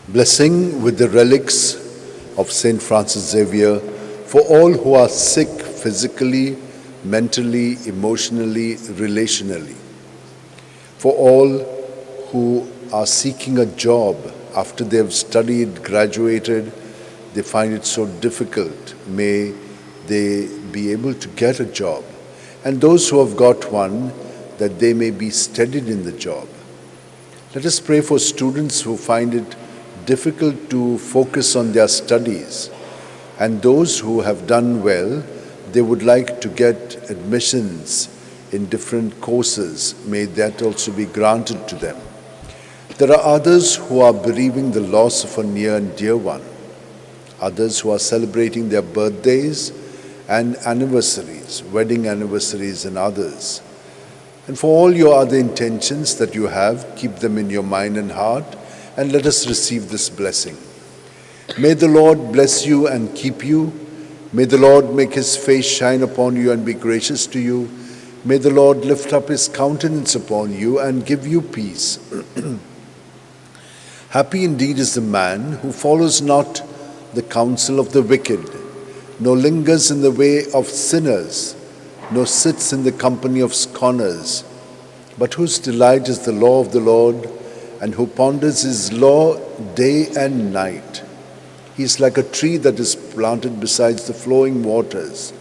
Blessing with the relics of Saint Francis Xavier for all who are sick physically, mentally, emotionally, relationally. For all who are seeking a job after they have studied, graduated, they find it so difficult. May they be able to get a job. And those who have got one, that they may be steadied in the job. Let us pray for students who find it difficult to focus on their studies, and those who have done well, they would like to get admissions in different courses. May that also be granted to them. There are others who are bereaving the loss of a near and dear one, others who are celebrating their birthdays and anniversaries, wedding anniversaries and others. And for all your other intentions that you have, keep them in your mind and heart, and let us receive this blessing. May the Lord bless you and keep you. May the Lord make his face shine upon you and be gracious to you. May the Lord lift up his countenance upon you and give you peace. Happy indeed is the man who follows not the counsel of the wicked, nor lingers in the way of sinners, nor sits in the company of scorners, but whose delight is the law of the Lord, and who ponders his law day and night. He is like a tree that is planted beside the flowing waters,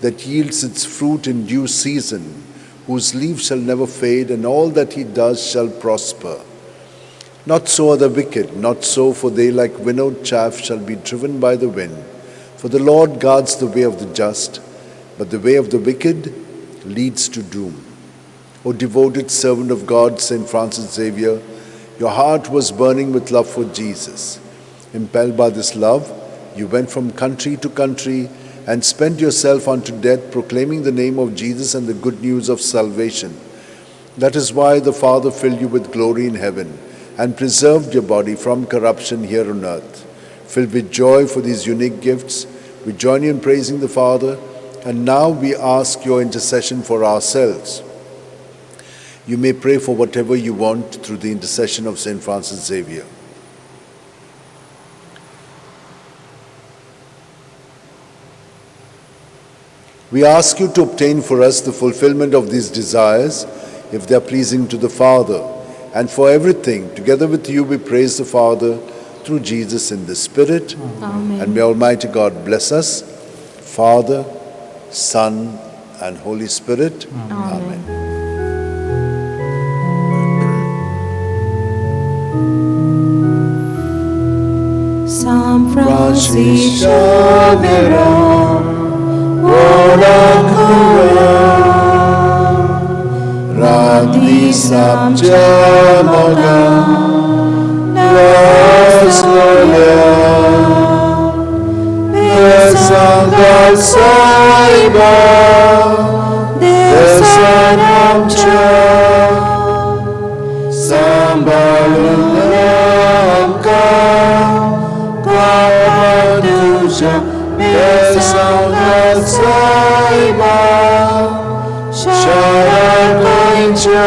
that yields its fruit in due season, whose leaf shall never fade, and all that he does shall prosper. Not so are the wicked, not so, for they like winnowed chaff shall be driven by the wind. For the Lord guards the way of the just, but the way of the wicked leads to doom. O devoted servant of God, Saint Francis Xavier, your heart was burning with love for Jesus. Impelled by this love, you went from country to country and spent yourself unto death, proclaiming the name of Jesus and the good news of salvation. That is why the Father filled you with glory in heaven and preserved your body from corruption here on earth. Filled with joy for these unique gifts, we join you in praising the Father, and now we ask your intercession for ourselves. You may pray for whatever you want through the intercession of Saint Francis Xavier. We ask you to obtain for us the fulfillment of these desires, if they are pleasing to the Father. And for everything, together with you, we praise the Father through Jesus in the Spirit. Amen. And may Almighty God bless us, Father, Son, and Holy Spirit. Amen. San Francis Xavier, ora cura, radi sabjamoga, nas gloria, besangal saiba, desanamcha, sambalulamka, Paduja, besangal saiba, Shara Koincha,